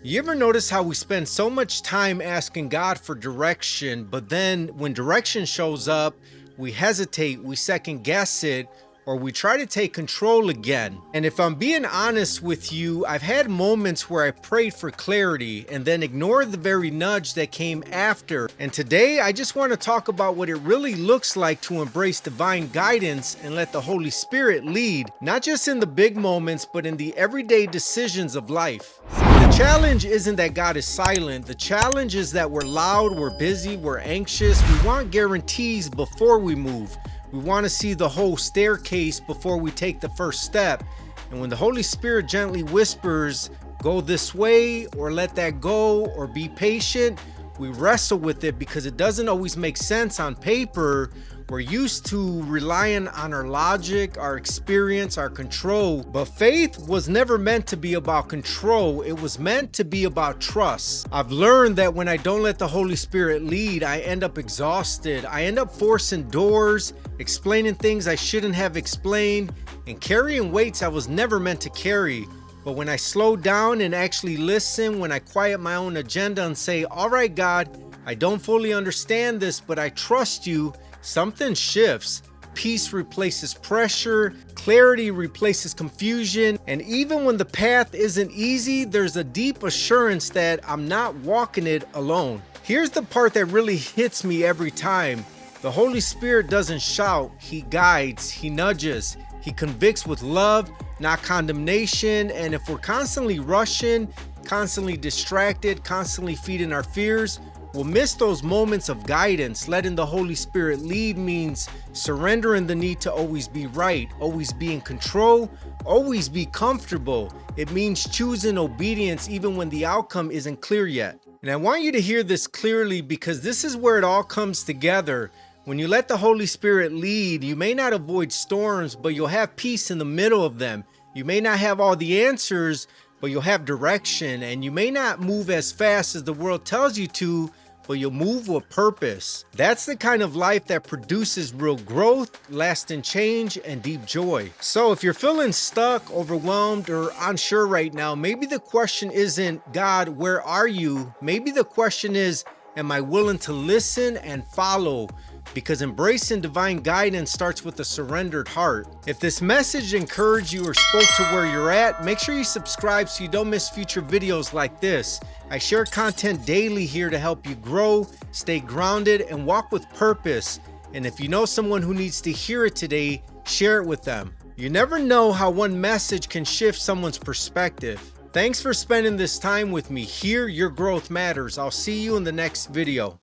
You ever notice how we spend so much time asking God for direction, but then when direction shows up, we hesitate, we second guess it, or we try to take control again? And if I'm being honest with you, I've had moments where I prayed for clarity and then ignored the very nudge that came after. And today, I just want to talk about what it really looks like to embrace divine guidance and let the Holy Spirit lead, not just in the big moments, but in the everyday decisions of life. The challenge isn't that God is silent. The challenge is that we're loud, we're busy, we're anxious. We want guarantees before we move. We want to see the whole staircase before we take the first step. And when the Holy Spirit gently whispers, go this way, or let that go, or be patient, we wrestle with it because it doesn't always make sense on paper. We're used to relying on our logic, our experience, our control. But faith was never meant to be about control. It was meant to be about trust. I've learned that when I don't let the Holy Spirit lead, I end up exhausted. I end up forcing doors, explaining things I shouldn't have explained, and carrying weights I was never meant to carry. But when I slow down and actually listen, when I quiet my own agenda and say, all right, God, I don't fully understand this, but I trust you, something shifts. Peace replaces pressure, clarity replaces confusion, and even when the path isn't easy, there's a deep assurance that I'm not walking it alone. Here's the part that really hits me every time. The Holy Spirit doesn't shout, He guides, He nudges, He convicts with love, not condemnation. And if we're constantly rushing, constantly distracted, constantly feeding our fears, we'll miss those moments of guidance. Letting the Holy Spirit lead means surrendering the need to always be right, always be in control, always be comfortable. It means choosing obedience even when the outcome isn't clear yet. And I want you to hear this clearly because this is where it all comes together. When you let the Holy Spirit lead, you may not avoid storms, but you'll have peace in the middle of them. You may not have all the answers, but you'll have direction. And you may not move as fast as the world tells you to, but you'll move with purpose. That's the kind of life that produces real growth, lasting change, and deep joy. So if you're feeling stuck, overwhelmed, or unsure right now, maybe the question isn't, God, where are you? Maybe the question is, am I willing to listen and follow? Because embracing divine guidance starts with a surrendered heart. If this message encouraged you or spoke to where you're at, make sure you subscribe so you don't miss future videos like this. I share content daily here to help you grow, stay grounded, and walk with purpose. And if you know someone who needs to hear it today, share it with them. You never know how one message can shift someone's perspective. Thanks for spending this time with me. Here, your growth matters. I'll see you in the next video.